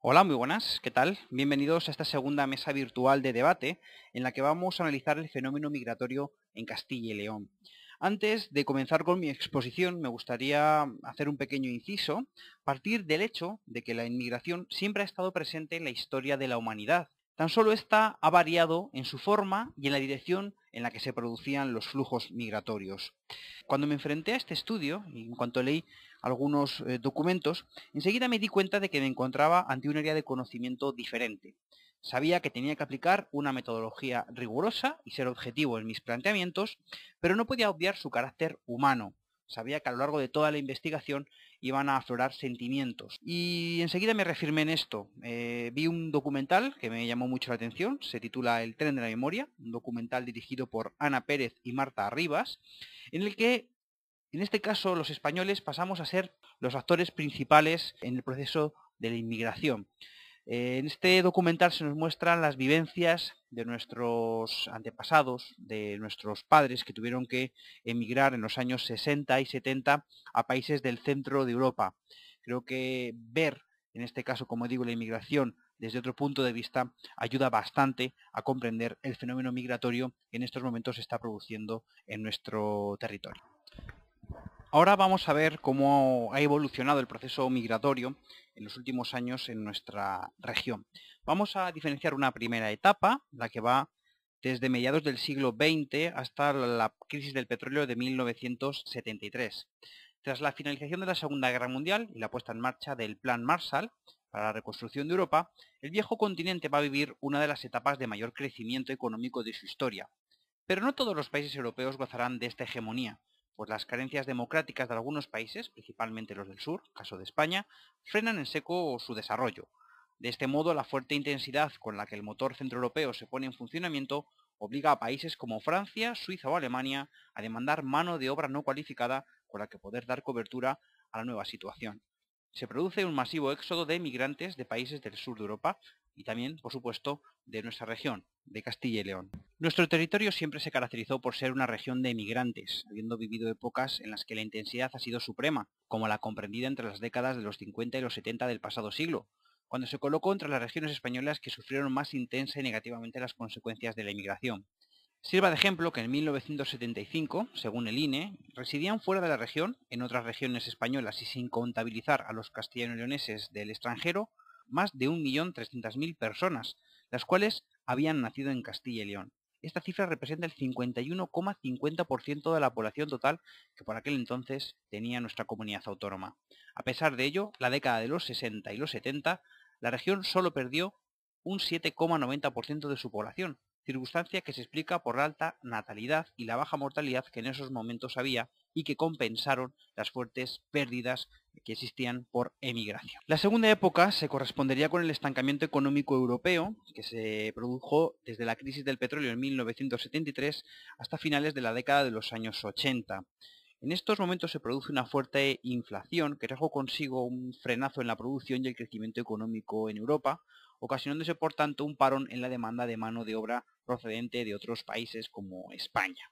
Hola, muy buenas, ¿qué tal? Bienvenidos a esta segunda mesa virtual de debate en la que vamos a analizar el fenómeno migratorio en Castilla y León. Antes de comenzar con mi exposición, me gustaría hacer un pequeño inciso, partir del hecho de que la inmigración siempre ha estado presente en la historia de la humanidad. Tan solo esta ha variado en su forma y en la dirección en la que se producían los flujos migratorios. Cuando me enfrenté a este estudio, y en cuanto leí algunos documentos, enseguida me di cuenta de que me encontraba ante un área de conocimiento diferente. Sabía que tenía que aplicar una metodología rigurosa y ser objetivo en mis planteamientos, pero no podía obviar su carácter humano. Sabía que a lo largo de toda la investigación iban a aflorar sentimientos. Y enseguida me reafirmé en esto. Vi un documental que me llamó mucho la atención, se titula El tren de la memoria, un documental dirigido por Ana Pérez y Marta Rivas, en el que en este caso, los españoles pasamos a ser los actores principales en el proceso de la inmigración. En este documental se nos muestran las vivencias de nuestros antepasados, de nuestros padres que tuvieron que emigrar en los años 60 y 70 a países del centro de Europa. Creo que ver, en este caso, como digo, la inmigración desde otro punto de vista ayuda bastante a comprender el fenómeno migratorio que en estos momentos se está produciendo en nuestro territorio. Ahora vamos a ver cómo ha evolucionado el proceso migratorio en los últimos años en nuestra región. Vamos a diferenciar una primera etapa, la que va desde mediados del siglo XX hasta la crisis del petróleo de 1973. Tras la finalización de la Segunda Guerra Mundial y la puesta en marcha del Plan Marshall para la reconstrucción de Europa, el viejo continente va a vivir una de las etapas de mayor crecimiento económico de su historia. Pero no todos los países europeos gozarán de esta hegemonía, pues las carencias democráticas de algunos países, principalmente los del sur, caso de España, frenan en seco su desarrollo. De este modo, la fuerte intensidad con la que el motor centroeuropeo se pone en funcionamiento obliga a países como Francia, Suiza o Alemania a demandar mano de obra no cualificada con la que poder dar cobertura a la nueva situación. Se produce un masivo éxodo de migrantes de países del sur de Europa y también, por supuesto, de nuestra región, de Castilla y León. Nuestro territorio siempre se caracterizó por ser una región de emigrantes, habiendo vivido épocas en las que la intensidad ha sido suprema, como la comprendida entre las décadas de los 50 y los 70 del pasado siglo, cuando se colocó entre las regiones españolas que sufrieron más intensa y negativamente las consecuencias de la inmigración. Sirva de ejemplo que en 1975, según el INE, residían fuera de la región, en otras regiones españolas y sin contabilizar a los castellano-leoneses del extranjero, más de 1.300.000 personas, las cuales habían nacido en Castilla y León. Esta cifra representa el 51,50% de la población total que por aquel entonces tenía nuestra comunidad autónoma. A pesar de ello, la década de los 60 y los 70, la región solo perdió un 7,90% de su población, circunstancia que se explica por la alta natalidad y la baja mortalidad que en esos momentos había y que compensaron las fuertes pérdidas que existían por emigración. La segunda época se correspondería con el estancamiento económico europeo que se produjo desde la crisis del petróleo en 1973 hasta finales de la década de los años 80. En estos momentos se produce una fuerte inflación que trajo consigo un frenazo en la producción y el crecimiento económico en Europa, ocasionándose por tanto un parón en la demanda de mano de obra procedente de otros países como España.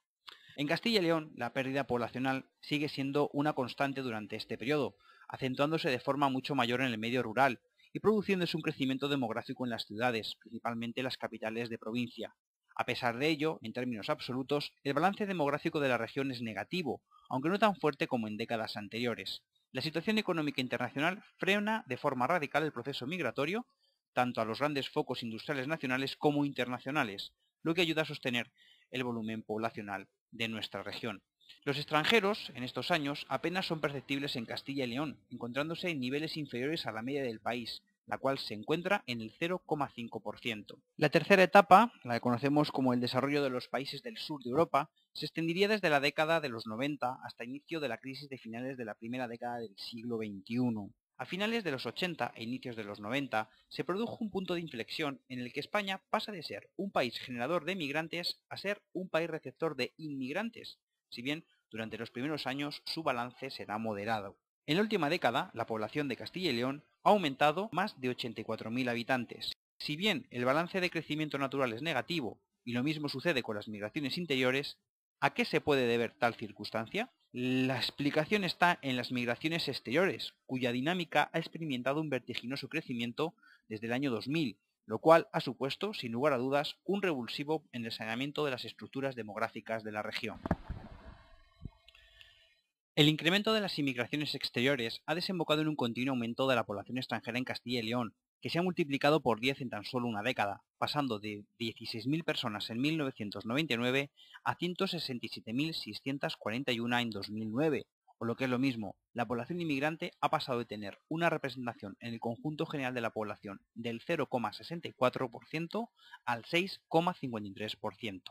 En Castilla y León, la pérdida poblacional sigue siendo una constante durante este periodo, acentuándose de forma mucho mayor en el medio rural y produciéndose un crecimiento demográfico en las ciudades, principalmente las capitales de provincia. A pesar de ello, en términos absolutos, el balance demográfico de la región es negativo, aunque no tan fuerte como en décadas anteriores. La situación económica internacional frena de forma radical el proceso migratorio, tanto a los grandes focos industriales nacionales como internacionales, lo que ayuda a sostener el volumen poblacional de nuestra región. Los extranjeros, en estos años, apenas son perceptibles en Castilla y León, encontrándose en niveles inferiores a la media del país, la cual se encuentra en el 0,5%. La tercera etapa, la que conocemos como el desarrollo de los países del sur de Europa, se extendería desde la década de los 90 hasta inicio de la crisis de finales de la primera década del siglo XXI. A finales de los 80 e inicios de los 90 se produjo un punto de inflexión en el que España pasa de ser un país generador de migrantes a ser un país receptor de inmigrantes, si bien durante los primeros años su balance será moderado. En la última década, la población de Castilla y León ha aumentado más de 84.000 habitantes. Si bien el balance de crecimiento natural es negativo, y lo mismo sucede con las migraciones interiores, ¿a qué se puede deber tal circunstancia? La explicación está en las migraciones exteriores, cuya dinámica ha experimentado un vertiginoso crecimiento desde el año 2000, lo cual ha supuesto, sin lugar a dudas, un revulsivo en el saneamiento de las estructuras demográficas de la región. El incremento de las inmigraciones exteriores ha desembocado en un continuo aumento de la población extranjera en Castilla y León, que se ha multiplicado por 10 en tan solo una década, pasando de 16.000 personas en 1999 a 167.641 en 2009, o lo que es lo mismo, la población inmigrante ha pasado de tener una representación en el conjunto general de la población del 0,64% al 6,53%.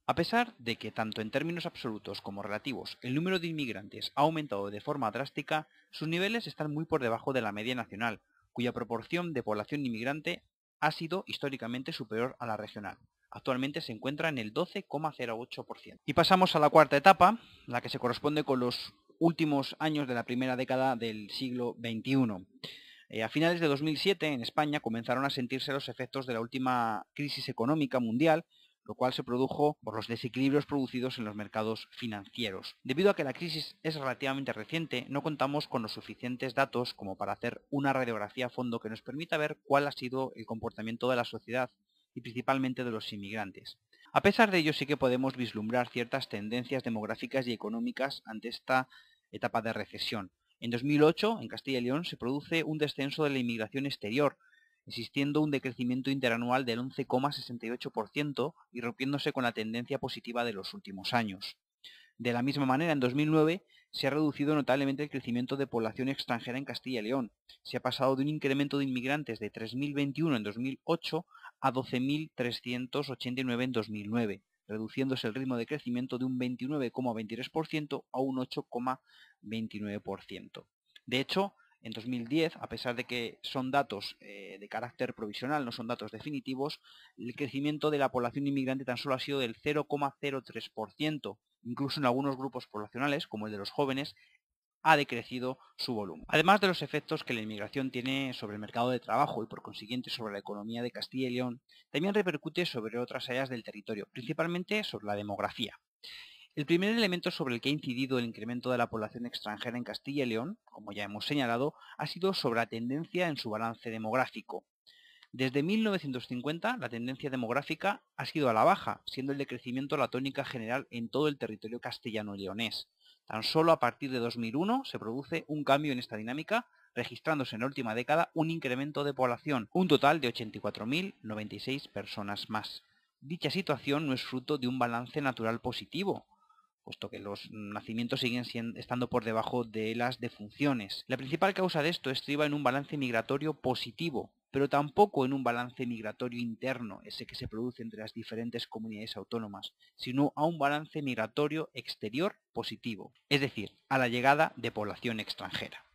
A pesar de que tanto en términos absolutos como relativos el número de inmigrantes ha aumentado de forma drástica, sus niveles están muy por debajo de la media nacional, cuya proporción de población inmigrante ha sido históricamente superior a la regional. Actualmente se encuentra en el 12,08%. Y pasamos a la cuarta etapa, la que se corresponde con los últimos años de la primera década del siglo XXI. A finales de 2007 en España comenzaron a sentirse los efectos de la última crisis económica mundial, lo cual se produjo por los desequilibrios producidos en los mercados financieros. Debido a que la crisis es relativamente reciente, no contamos con los suficientes datos como para hacer una radiografía a fondo que nos permita ver cuál ha sido el comportamiento de la sociedad y principalmente de los inmigrantes. A pesar de ello, sí que podemos vislumbrar ciertas tendencias demográficas y económicas ante esta etapa de recesión. En 2008, en Castilla y León, se produce un descenso de la inmigración exterior, existiendo un decrecimiento interanual del 11,68% y rompiéndose con la tendencia positiva de los últimos años. De la misma manera, en 2009 se ha reducido notablemente el crecimiento de población extranjera en Castilla y León. Se ha pasado de un incremento de inmigrantes de 3.021 en 2008 a 12.389 en 2009, reduciéndose el ritmo de crecimiento de un 29,23% a un 8,29%. De hecho, en 2010, a pesar de que son datos de carácter provisional, no son datos definitivos, el crecimiento de la población inmigrante tan solo ha sido del 0,03%. Incluso en algunos grupos poblacionales, como el de los jóvenes, ha decrecido su volumen. Además de los efectos que la inmigración tiene sobre el mercado de trabajo y por consiguiente sobre la economía de Castilla y León, también repercute sobre otras áreas del territorio, principalmente sobre la demografía. El primer elemento sobre el que ha incidido el incremento de la población extranjera en Castilla y León, como ya hemos señalado, ha sido sobre la tendencia en su balance demográfico. Desde 1950, la tendencia demográfica ha sido a la baja, siendo el decrecimiento la tónica general en todo el territorio castellano-leonés. Tan solo a partir de 2001 se produce un cambio en esta dinámica, registrándose en la última década un incremento de población, un total de 84.096 personas más. Dicha situación no es fruto de un balance natural positivo, puesto que los nacimientos siguen estando por debajo de las defunciones. La principal causa de esto estriba en un balance migratorio positivo, pero tampoco en un balance migratorio interno, ese que se produce entre las diferentes comunidades autónomas, sino a un balance migratorio exterior positivo, es decir, a la llegada de población extranjera.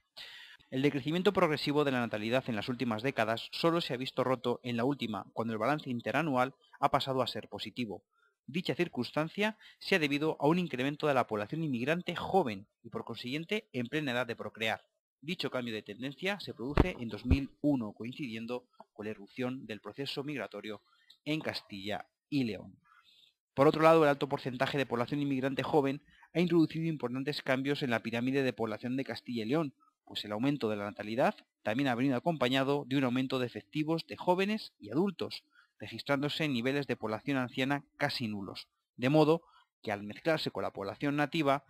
El decrecimiento progresivo de la natalidad en las últimas décadas solo se ha visto roto en la última, cuando el balance interanual ha pasado a ser positivo. Dicha circunstancia se ha debido a un incremento de la población inmigrante joven y por consiguiente en plena edad de procrear. Dicho cambio de tendencia se produce en 2001, coincidiendo con la irrupción del proceso migratorio en Castilla y León. Por otro lado, el alto porcentaje de población inmigrante joven ha introducido importantes cambios en la pirámide de población de Castilla y León, pues el aumento de la natalidad también ha venido acompañado de un aumento de efectivos de jóvenes y adultos, registrándose niveles de población anciana casi nulos, de modo que al mezclarse con la población nativa,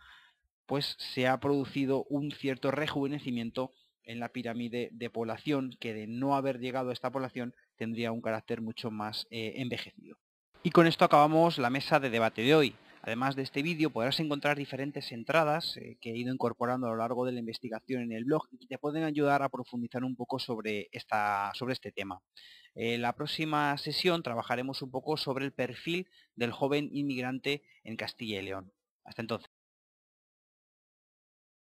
pues se ha producido un cierto rejuvenecimiento en la pirámide de población que de no haber llegado a esta población tendría un carácter mucho más envejecido. Y con esto acabamos la mesa de debate de hoy. Además de este vídeo podrás encontrar diferentes entradas que he ido incorporando a lo largo de la investigación en el blog y que te pueden ayudar a profundizar un poco sobre este tema. En la próxima sesión trabajaremos un poco sobre el perfil del joven inmigrante en Castilla y León. Hasta entonces.